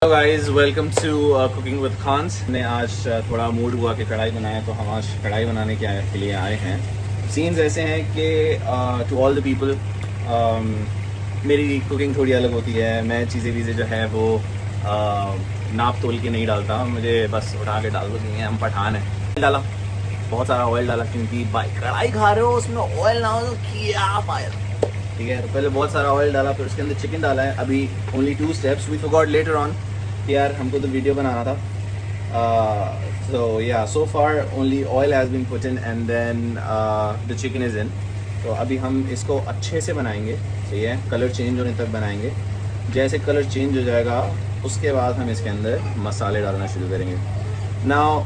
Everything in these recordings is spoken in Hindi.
Hello guys, welcome to cooking with Khans. ने आज थोड़ा मूड हुआ कि कढ़ाई बनाए, तो हम आज कढ़ाई बनाने के लिए आए हैं। सीन्स ऐसे हैं कि टू ऑल द पीपल मेरी कुकिंग थोड़ी अलग होती है। मैं चीज़ें वीज़ें जो है वो नाप तोल के नहीं डालता, मुझे बस उठा के डाल दो। नहीं है, हम पठान हैं। डाला बहुत सारा ऑयल डाला, क्योंकि भाई कढ़ाई खा रहे हो उसमें ऑयल ना हो तो क्या फ़ायदा। ठीक है, तो पहले बहुत सारा ऑयल डाला, फिर उसके अंदर चिकन डाला है। अभी only 2 steps we forgot later on कि यार हमको तो वीडियो बनाना था। So yeah so far only oil has been put in and then the chicken is in. तो अभी हम इसको अच्छे से बनाएंगे, सही है, कलर चेंज होने तक बनाएंगे। जैसे कलर चेंज हो जाएगा उसके बाद हम इसके अंदर मसाले डालना शुरू करेंगे। नाउ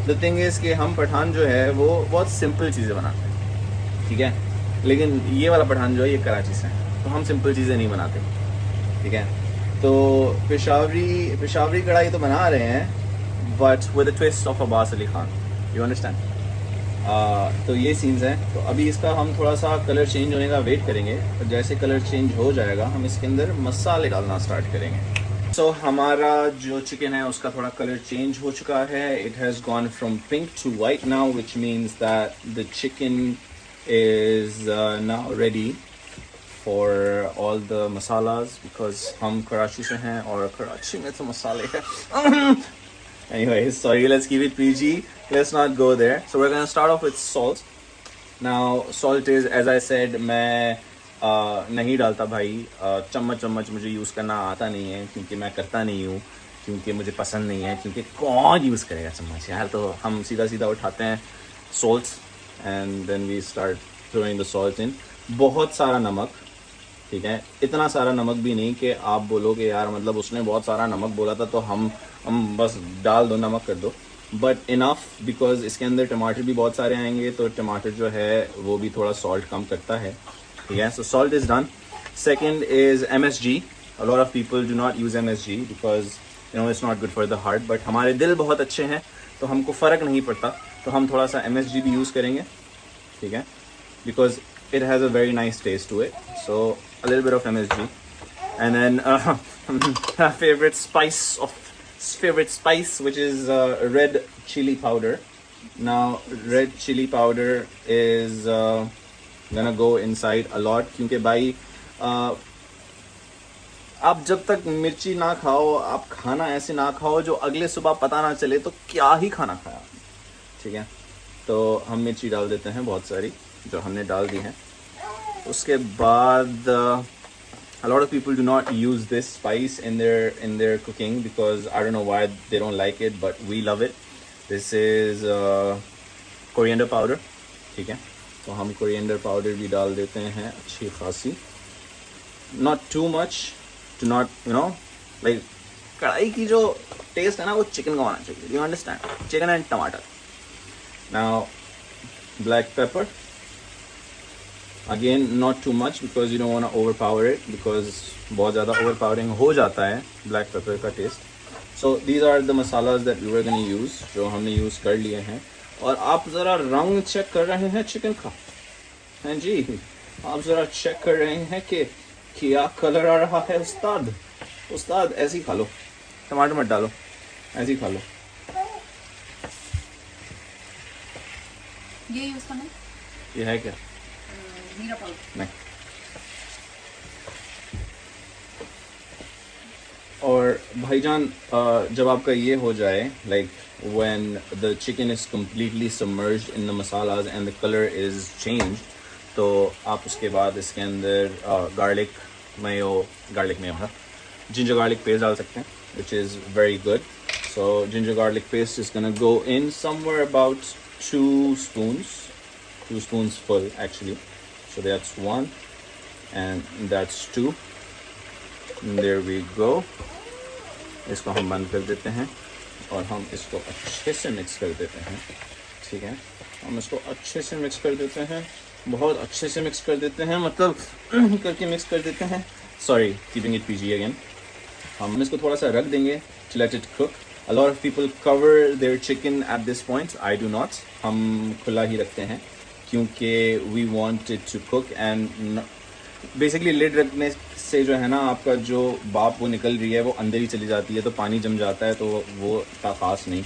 द थिंग इज़ कि हम पठान जो है वो बहुत सिंपल चीज़ें बनाते हैं, ठीक है, लेकिन ये वाला पठान जो है ये कराची से है, तो हम सिंपल चीज़ें नहीं बनाते, ठीक है। तो पेशावरी कढ़ाई तो बना रहे हैं, but with a twist of Abbas Ali Khan, you understand. तो ये सीन्स हैं। तो अभी इसका हम थोड़ा सा कलर चेंज होने का वेट करेंगे, और जैसे कलर चेंज हो जाएगा हम इसके अंदर मसाले डालना स्टार्ट करेंगे। सो हमारा जो चिकन है उसका थोड़ा कलर चेंज हो चुका है। It has gone from pink to white now, which means that the chicken is now ready for all the masalas, because हम कराची से हैं और कराची में तो मसाले हैं। Anyways, sorry, let's keep it PG. Let's not go there. So we're gonna start off with salt. Now, salt is, as I said, मैं नहीं डालता भाई। चम्मच मुझे यूज़ करना आता नहीं है, क्योंकि मैं करता नहीं हूँ, क्योंकि मुझे पसंद नहीं है, क्योंकि कौन यूज़ करेगा चम्मच यार। तो हम सीधा उठाते हैं salt and then we start throwing the salt in. बहुत सारा नमक, ठीक है, इतना सारा नमक भी नहीं कि आप बोलो कि यार मतलब उसने बहुत सारा नमक बोला था तो हम बस डाल दो, नमक कर दो, बट इनफ, बिकॉज इसके अंदर टमाटर भी बहुत सारे आएंगे, तो टमाटर जो है वो भी थोड़ा सॉल्ट कम करता है, ठीक है। सो salt is done. Second is MSG. A lot of people do not use MSG because you know it's not good for the heart, but हमारे दिल बहुत अच्छे हैं तो हमको फ़र्क नहीं पड़ता, तो हम थोड़ा सा MSG भी यूज़ करेंगे, ठीक है, because it has a very nice taste to it. So a little bit of MSG, and then favorite spice, which is red chili powder. Now red chili powder is gonna go inside a lot, क्योंकि भाई आप जब तक मिर्ची ना खाओ, आप खाना ऐसे ना खाओ जो अगले सुबह पता ना चले तो क्या ही खाना खाया, ठीक है। तो हम मिर्ची डाल देते हैं बहुत सारी, जो हमने डाल दी हैं। उसके बाद a lot of people do not use this spice in their cooking because I don't know why they don't like it, but we love it. This is coriander powder, ठीक है। तो हम coriander powder भी डाल देते हैं अच्छी खासी, not too much to not you know like कढ़ाई की जो टेस्ट है ना वो चिकन का होना चाहिए, you understand, chicken and tomato. Now black pepper, again not too much because you don't want to overpower it, because बहुत ज़्यादा overpowering हो जाता है black pepper का test. So these are the masalas that we were going to use, जो हमने यूज़ कर लिए हैं। और आप ज़रा रंग चेक कर रहे हैं चिकन का, हाँ जी, आप ज़रा चेक कर रहे हैं कि क्या कलर आ रहा है। उस्ताद ऐसे ही खा लो, टमाटर मत डालो, ऐसे ही खा लो। ये यूज़ करना है? ये है क्या? जीरा पाउडर नहीं। और भाईजान जब आपका ये हो जाए, like when the chicken is completely submerged in the masalas and the colour is changed, तो आप उसके बाद इसके अंदर garlic Mayo ginger garlic paste डाल सकते हैं, which is very good. So ginger garlic paste is gonna go in somewhere about 2 spoons full actually. So that's 1 and that's 2. And there we go. इसको हम बंद कर देते हैं और हम इसको अच्छे से मिक्स कर देते हैं, ठीक है। हम इसको अच्छे से मिक्स कर देते हैं, बहुत अच्छे से मिक्स कर देते हैं, मतलब करके मिक्स कर देते हैं। Sorry, keeping it PG again. हम इसको थोड़ा सा रख देंगे to let it cook. A lot of people cover their chicken at this point. I do not. हम खुला ही रखते हैं क्योंकि we want it to cook and basically lid रखने से जो है ना आपका जो भाप वो निकल रही है वो अंदर ही चली जाती है, तो पानी जम जाता है, तो वो इतना ख़ास नहीं।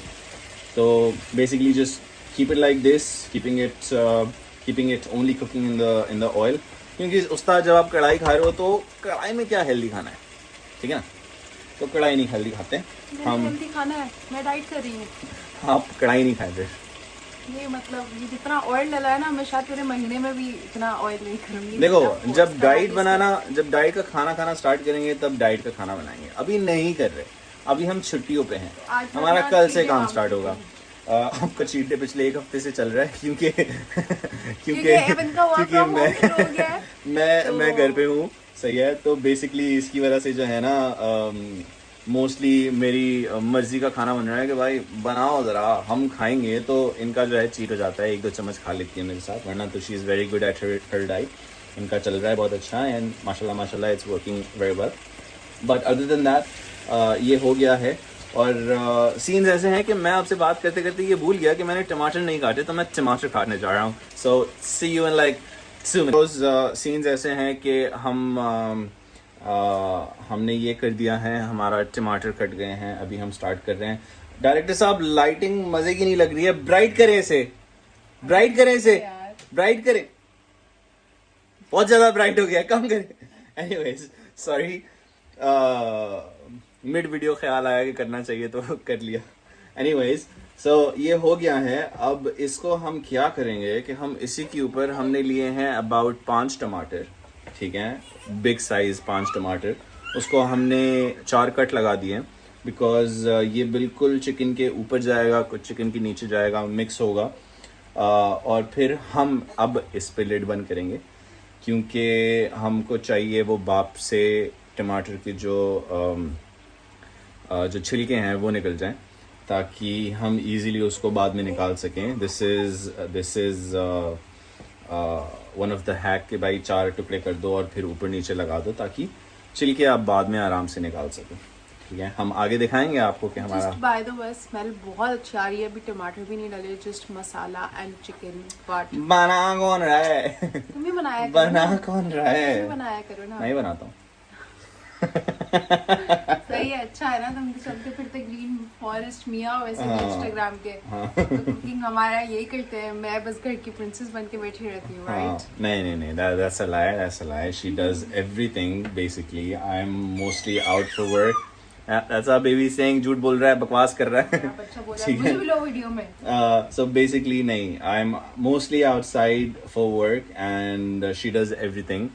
तो basically just keep it like this, keeping it only cooking in the oil, क्योंकि उस्ताद जब आप कढ़ाई खा रहे हो तो कढ़ाई में क्या हेल्दी खाना है, ठीक है ना, तो कढ़ाई नहीं हेल्दी खाते हम। हेल्दी खाना है, मैं डाइट कर रही हूँ। आप कढ़ाई नहीं खाए फिर? ये मतलब ये जितना ऑयल डला है ना, मैं शायद पूरे महीने में भी इतना ऑयल नहीं करूँगी। देखो जब डाइट का खाना खाना स्टार्ट करेंगे तब डाइट का खाना बनाएंगे, अभी नहीं कर रहे, अभी हम छुट्टियों पे हैं, हमारा कल से काम स्टार्ट होगा। आपका चीट डे पिछले 1 हफ्ते से चल रहा है क्योंकि मैं घर पे हूँ, सही है। तो बेसिकली इसकी वजह से जो है ना मोस्टली मेरी मर्जी का खाना बन रहा है कि भाई बनाओ ज़रा, हम खाएंगे, तो इनका जो है चीट हो जाता है, 1-2 चम्मच खा लेती है मेरे साथ, वरना तो she is very good at her diet. इनका चल रहा है बहुत अच्छा एंड माशाल्लाह it's working very well. But other than that ये हो गया है। और सीन्स ऐसे हैं कि मैं आपसे बात करते करते ये भूल गया कि मैंने टमाटर नहीं काटे, तो मैं टमाटर काटने जा रहा हूँ। So see you in like 2 minutes. Scenes ऐसे हैं कि हमने ये कर दिया है, हमारा टमाटर कट गए हैं, अभी हम स्टार्ट कर रहे हैं। डायरेक्टर साहब लाइटिंग मजे की नहीं लग रही है, ब्राइट करें इसे, ब्राइट करें इसे, ब्राइट करें, बहुत ज्यादा ब्राइट हो गया, कम करें। एनीवेज सॉरी, मिड वीडियो ख्याल आया कि करना चाहिए तो कर लिया। एनीवेज सो ये हो गया है। अब इसको हम क्या करेंगे कि हम इसी के ऊपर हमने लिए हैं अबाउट 5 टमाटर, ठीक है, बिग साइज 5 टमाटर, उसको हमने 4 कट लगा दिए बिकॉज ये बिल्कुल चिकन के ऊपर जाएगा, कुछ चिकन के नीचे जाएगा, मिक्स होगा। और फिर हम अब इस पे लिड बंद करेंगे क्योंकि हमको चाहिए वो भाप से टमाटर के जो छिलके हैं वो निकल जाएं, ताकि हम इजीली उसको बाद में निकाल सकें। This is one of the hack कि भाई 4 टुकड़े कर दो और फिर ऊपर नीचे लगा दो, ताकि छिलके आप बाद में आराम से निकाल सकें, ठीक है। हम आगे दिखाएंगे आपको कि हमारा बाय द वे स्मेल बहुत अच्छी आ रही है, अभी टमाटर भी नहीं डले, just masala and chicken. But बना कौन रहा है? तुम ही बनाया करो, बना कौन रहा है? बनाया करो ना। नहीं बनाता हूँ। सही है, अच्छा है ना, तुम चलते फिरते ग्रीन फॉरेस्ट मियाँ वैसे भी इंस्टाग्राम के। तो कुकिंग हमारा यही करते हैं, मैं बस घर की प्रिंसेस बन के बैठी रहती हूँ, राइट? नहीं, that's a lie. She does everything basically. I'm mostly out for work. That's our baby saying झूठ बोल रहा है, बकवास कर रहा है। अच्छा बोल रहा है, मुझे भी लो वीडियो में। So basically नहीं, I'm mostly outside for work and she does everything.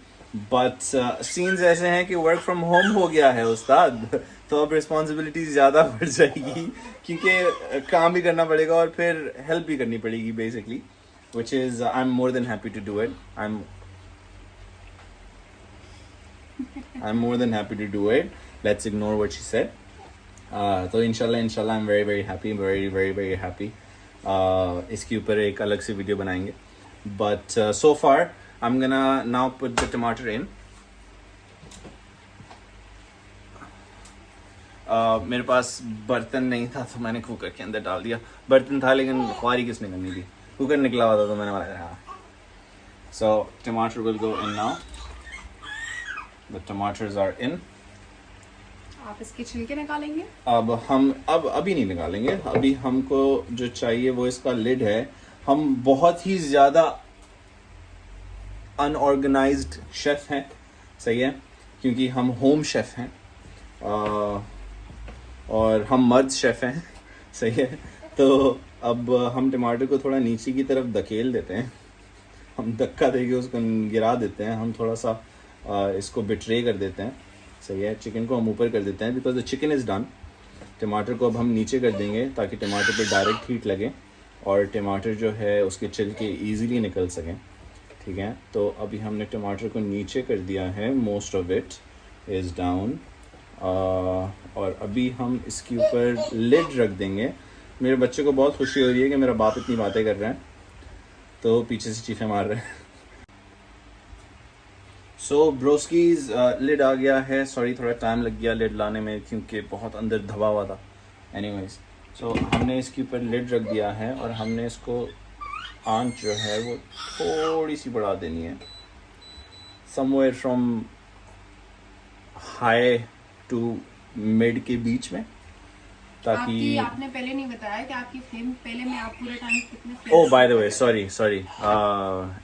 But scenes ऐसे हैं कि वर्क फ्रॉम होम हो गया है उस्ताद, तो अब रिस्पॉन्सिबिलिटीज ज़्यादा बढ़ जाएगी क्योंकि काम भी करना पड़ेगा और फिर हेल्प भी करनी पड़ेगी basically, which is I am more than happy to do it. I am more than happy to do it. Let's ignore what she said. तो इंशाल्लाह I am very very happy, very very very happy. इसके ऊपर एक अलग से वीडियो बनाएंगे, but so far I'm gonna now put the tomato in. मेरे पास बर्तन नहीं था तो मैंने कुकर के अंदर डाल दिया। बर्तन था लेकिन ख्वारी किसने करनी थी, कुकर निकला हुआ था तो मैंने बोला So tomato will go in now. The tomatoes are in. आप इसके छिलके निकालेंगे? अब हम अभी नहीं निकालेंगे, अभी हमको जो चाहिए वो इसका लिड है। हम बहुत ही ज़्यादा अनऑर्गेनाइज्ड शेफ़ हैं, सही है, क्योंकि हम होम शेफ़ हैं और हम मर्द शेफ़ हैं, सही है। तो अब हम टमाटर को थोड़ा नीचे की तरफ धकेल देते हैं, हम धक्का देके उसको गिरा देते हैं, हम थोड़ा सा इसको बिट्रे कर देते हैं, सही है। चिकन को हम ऊपर कर देते हैं because the chicken is done. टमाटर को अब हम नीचे कर देंगे ताकि टमाटर पे डायरेक्ट हीट लगे और टमाटर जो है उसके छिलके ईजीली निकल सकें, ठीक है। तो अभी हमने टमाटर को नीचे कर दिया है, most of it is down. और अभी हम इसके ऊपर लिड रख देंगे। मेरे बच्चे को बहुत खुशी हो रही है कि मेरा बाप इतनी बातें कर रहा है, तो पीछे से चीखें मार रहे हैं। सो ब्रोस्कीज लिड आ गया है। सॉरी थोड़ा टाइम लग गया लिड लाने में क्योंकि बहुत अंदर दबा हुआ था। एनीवेज सो हमने इसके ऊपर लिड रख दिया है और हमने इसको आंच जो है वो थोड़ी सी बढ़ा देनी है, somewhere from high to mid के बीच में, ताकि आपने पहले नहीं बताया कि आपकी फ्लेम पहले में आप पूरे टाइम कितने oh by the way sorry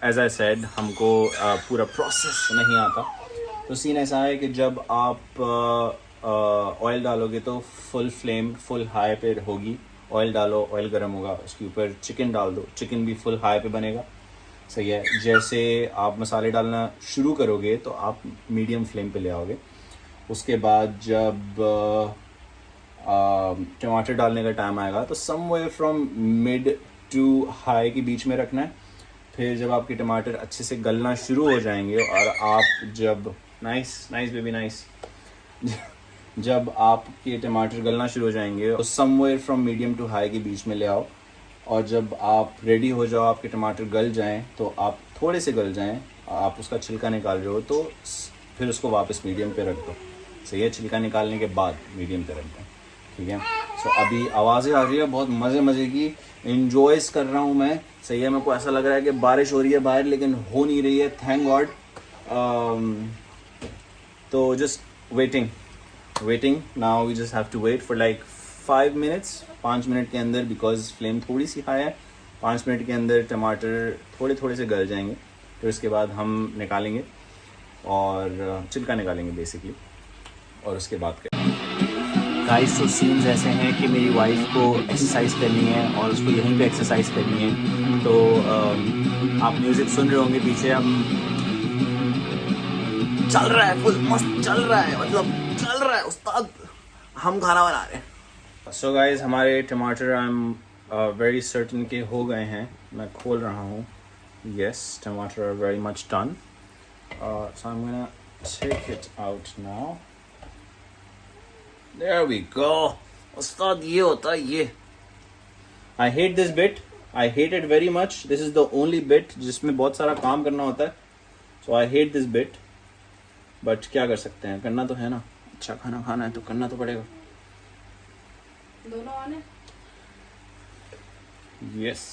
as I said हमको पूरा प्रोसेस नहीं आता। तो सीन ऐसा है कि जब आप ऑयल डालोगे तो फुल फ्लेम फुल हाई पे होगी, ऑयल डालो, ऑयल गर्म होगा, उसके ऊपर चिकन डाल दो, चिकन भी फुल हाई पे बनेगा, सही है। जैसे आप मसाले डालना शुरू करोगे तो आप मीडियम फ्लेम पे ले आओगे। उसके बाद जब टमाटर डालने का टाइम आएगा तो somewhere from mid to high के बीच में रखना है। फिर जब आपके टमाटर अच्छे से गलना शुरू हो जाएंगे और आप जब नाइस बेबी नाइस जब आपके टमाटर गलना शुरू हो जाएंगे तो somewhere from medium to high के बीच में ले आओ। और जब आप रेडी हो जाओ, आपके टमाटर गल जाएं, तो आप थोड़े से गल जाएं, आप उसका छिलका निकाल रहे हो तो फिर उसको वापस मीडियम पे रख दो, सही है। छिलका निकालने के बाद मीडियम पे रख दो, ठीक है। सो अभी आवाज़ें आ रही है बहुत मज़े की, इंजॉयस कर रहा हूँ मैं, सही है। मेरे को ऐसा लग रहा है कि बारिश हो रही है बाहर लेकिन हो नहीं रही है, थैंक गॉड। तो just waiting now, we just have to wait for like 5 minutes, 5 minute के अंदर, बिकॉज फ्लेम थोड़ी सी हाई है। 5 मिनट के अंदर टमाटर थोड़े से गल जाएंगे, फिर उसके बाद हम निकालेंगे और छिलका निकालेंगे बेसिकली, और उसके बाद गाइस तो सीन्स ऐसे हैं कि मेरी वाइफ को एक्सरसाइज करनी है और उसको यहीं पे एक्सरसाइज करनी है। तो आप म्यूज़िक सुन रहे होंगे पीछे, अब चल रहा है, फुल मस्त चल रहा है, मतलब चल रहा है उस्ताद, हम खाना बना रहे हैं। सो गाइस हमारे टमाटर आई एम वेरी सर्टन के हो गए हैं, मैं खोल रहा हूँ। Yes, tamatar are very much done, so I am gonna take it out now. There we go. उस्ताद ये होता है ये। I hate this bit. I hate it very much. This is the only bit जिसमें बहुत सारा काम करना होता है. So I hate this bit. But क्या कर सकते हैं, करना तो है ना, अच्छा खाना खाना है तो करना तो पड़ेगा। दोनों ऑन है? Yes.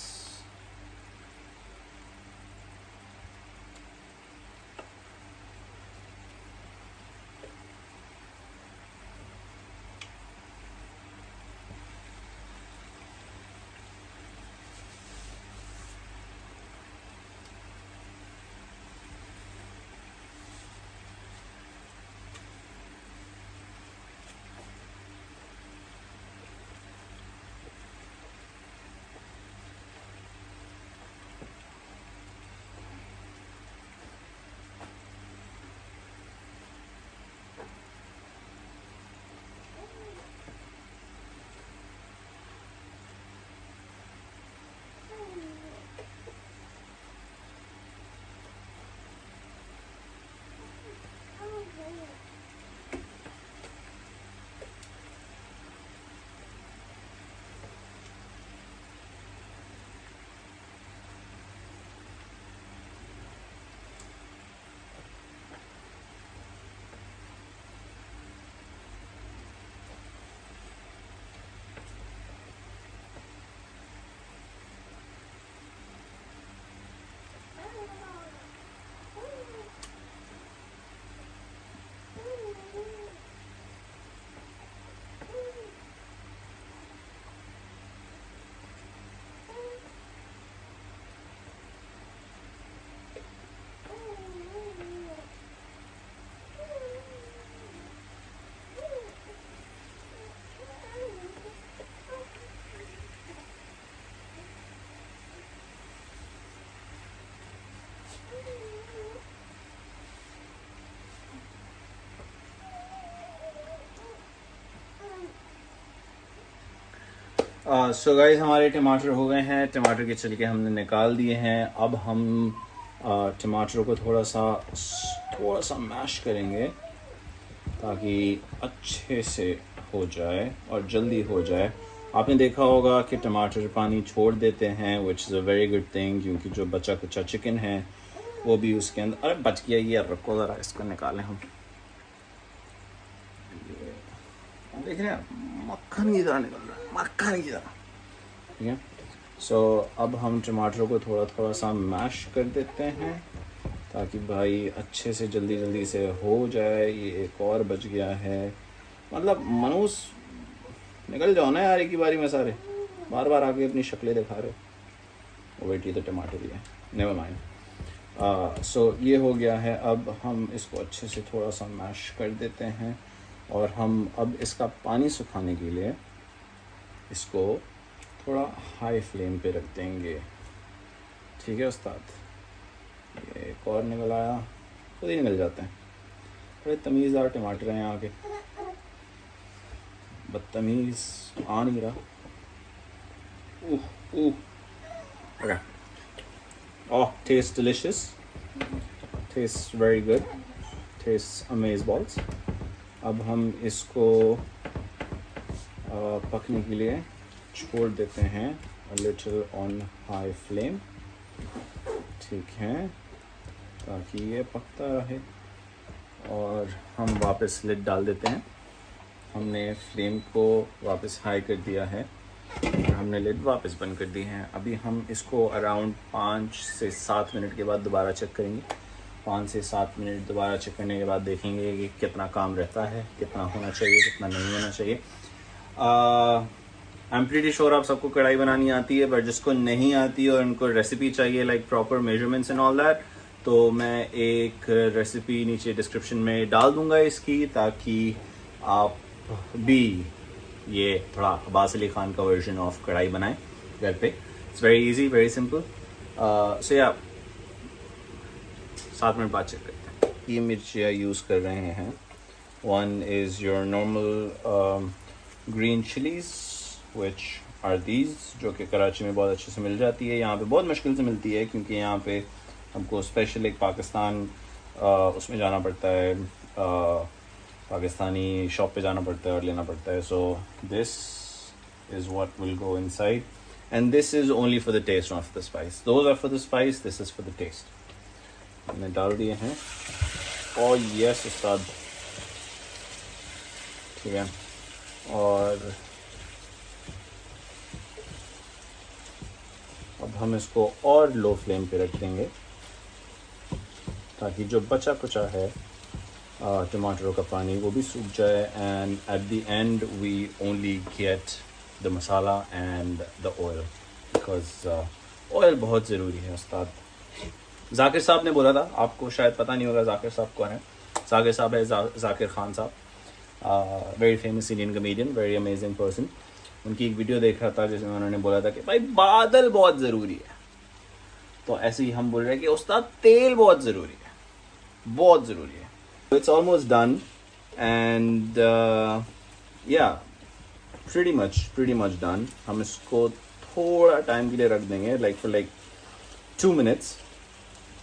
सो गाइस हमारे टमाटर हो गए हैं, टमाटर के छिलके हमने निकाल दिए हैं। अब हम टमाटरों को थोड़ा सा मैश करेंगे ताकि अच्छे से हो जाए और जल्दी हो जाए। आपने देखा होगा कि टमाटर पानी छोड़ देते हैं, which is a very good thing, क्योंकि जो बचा कुचा चिकन है वो भी उसके अंदर, अरे बच गया ये, रखो ज़रा इसको निकालें हम। देख रहे हैं मक्खन की तरह निकल रहा है, मक्खन की तरह, ठीक है। सो अब हम टमाटरों को थोड़ा सा मैश कर देते हैं ताकि भाई अच्छे से जल्दी जल्दी से हो जाए। ये एक और बच गया है, मतलब मनूस निकल जाओ ना यार एक ही बारी में सारे, बार बार आके अपनी शक्लें दिखा रहे हो। वेट, ये तो टमाटर भी है, नेवर माइंड। सो ये हो गया है। अब हम इसको अच्छे से थोड़ा सा मैश कर देते हैं और हम अब इसका पानी सुखाने के लिए इसको थोड़ा हाई फ्लेम पे रख देंगे। ठीक है उस्ताद, ये एक और निकल आया, खुद ही निकल जाते हैं। बड़े तमीज़दार टमाटर हैं यहाँ के, बदतमीज़ आ नहीं रहा। Okay. Oh, tastes delicious. Tastes very good. Tastes amazeballs. अब हम इसको पकने के लिए छोड़ देते हैं a little on high flame. ठीक है, ताकि ये पकता रहे। और हम वापस लिड डाल देते हैं। हमने फ्लेम को वापस हाई कर दिया है, हमने लिड वापस बंद कर दी है। अभी हम इसको अराउंड 5 से 7 मिनट के बाद दोबारा चेक करेंगे। 5 से 7 मिनट दोबारा चेक करने के बाद देखेंगे कि कितना काम रहता है, कितना होना चाहिए, कितना नहीं होना चाहिए। आई एम प्रीटी श्योर आप सबको कढ़ाई बनानी आती है, बट जिसको नहीं आती और उनको रेसिपी चाहिए like proper measurements and all that, तो मैं एक रेसिपी नीचे डिस्क्रिप्शन में डाल दूंगा इसकी, ताकि आप भी ये थोड़ा अब्बास अली खान का वर्जन ऑफ कढ़ाई बनाएं घर पे। It's very easy, very simple. So yeah 7 minute बाद चेक करते हैं। ये मिर्चियाँ यूज़ कर रहे हैं। One is your normal green chillies which are these, जो कि कराची में बहुत अच्छे से मिल जाती है। यहाँ पे बहुत मुश्किल से मिलती है क्योंकि यहाँ पे हमको स्पेशल एक पाकिस्तान उसमें जाना पड़ता है, पाकिस्तानी शॉप पे जाना पड़ता है और लेना पड़ता है। So this is what will go inside and this is only for the taste of the spice. Those are for the spice, this is for the taste. हमने डाल दिए हैं और यस उस्ताद, ठीक है। और अब हम इसको और लो फ्लेम पे रख देंगे ताकि जो बचा कुचा है टमाटरों का पानी वो भी सूख जाए। And at the end we only get the masala and the oil, because oil बहुत ज़रूरी है उस्ताद। जाकिर साहब ने बोला था, आपको शायद पता नहीं होगा जाकिर साहब कौन है। जाकिर साहब है जाकिर खान साहब, very famous Indian comedian, very amazing person. उनकी एक वीडियो देख रहा था जिसमें उन्होंने बोला था कि भाई बादल बहुत ज़रूरी है, तो ऐसे ही हम बोल रहे हैं कि उस्ताद तेल बहुत ज़रूरी है, बहुत ज़रूरी है। इट्स ऑलमोस्ट डन एंड या प्रीटी मच डन। हम इसको थोड़ा टाइम के लिए रख देंगे, लाइक 2 मिनट्स,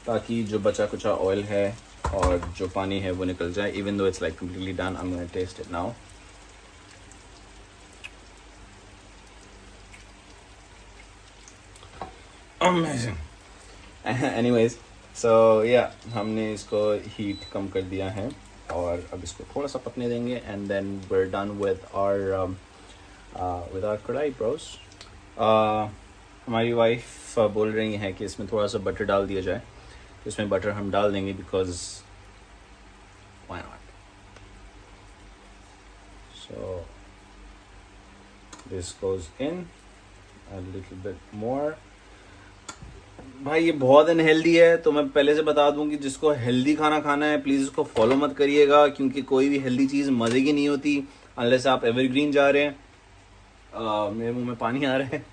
ताकि जो बचा कुचा ऑयल है और जो पानी है वो निकल जाए। Even though it's like completely done, I am gonna taste it now. Amazing. Anyways, so yeah, हमने इसको हीट कम कर दिया है और अब इसको थोड़ा सा पकने देंगे and then we're done with our kadhai bros. हमारी वाइफ बोल रही है कि इसमें थोड़ा सा बटर डाल दिया जाए। इसमें बटर हम डाल देंगे because why not? So this goes in a little bit more. भाई ये बहुत अनहेल्दी है, तो मैं पहले से बता दूं कि जिसको हेल्दी खाना खाना है प्लीज़ इसको फॉलो मत करिएगा, क्योंकि कोई भी हेल्दी चीज़ मज़े की नहीं होती अनलेस आप एवरग्रीन जा रहे हैं। मेरे मुंह में पानी आ रहा है।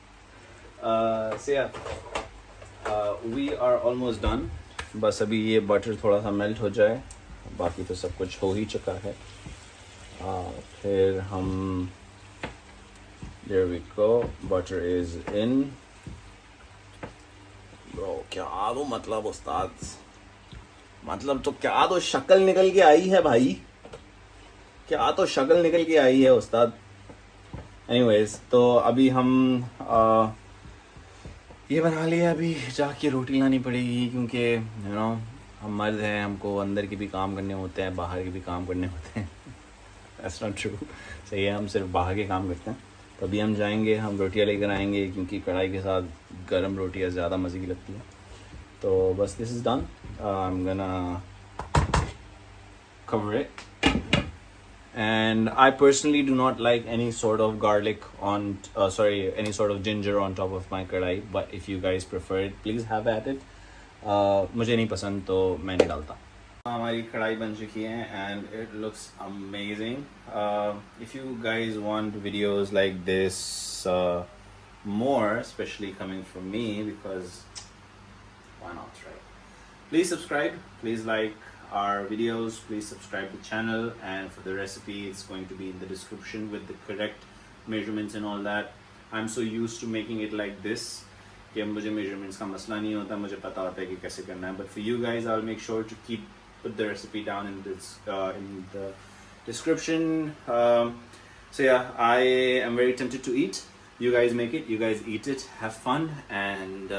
We are almost done. बस अभी ये बटर थोड़ा सा मेल्ट हो जाए, बाकी तो सब कुछ हो ही चुका है। फिर हम there we go, butter is in. Bro क्या दो मतलब उस्ताद, मतलब तो क्या तो शक्ल निकल के आई है भाई, क्या तो शक्ल निकल के आई है उस्ताद। एनीवेज, तो अभी हम ये बना लिया, अभी जाके रोटी लानी पड़ेगी क्योंकि यू नो हम मर्द हैं, हमको अंदर के भी काम करने होते हैं, बाहर के भी काम करने होते हैं। दैट्स नॉट ट्रू, सही है, हम सिर्फ बाहर के काम करते हैं। तो अभी हम जाएंगे, हम रोटियां लेकर आएंगे क्योंकि कढ़ाई के साथ गर्म रोटियां ज़्यादा मज़े की लगती हैं। तो बस this is done. I'm gonna cover it. And I personally do not like any sort of garlic on any sort of ginger on top of my kadai, but if you guys prefer it, please have at it. मुझे नहीं पसंद तो मैं नहीं डालता. हमारी कढ़ाई बन चुकी है and it looks amazing. If you guys want videos like this more, especially coming from me, because why not, right? Please subscribe, please like our videos, please subscribe to the channel, and for the recipe it's going to be in the description with the correct measurements and all that. I'm so used to making it like this कि मुझे measurements का मसला नहीं होता, मुझे पता होता है कि कैसे करना है. But for you guys, I'll make sure to put the recipe down in the description. So yeah, I am very tempted to eat. You guys make it, you guys eat it, have fun, and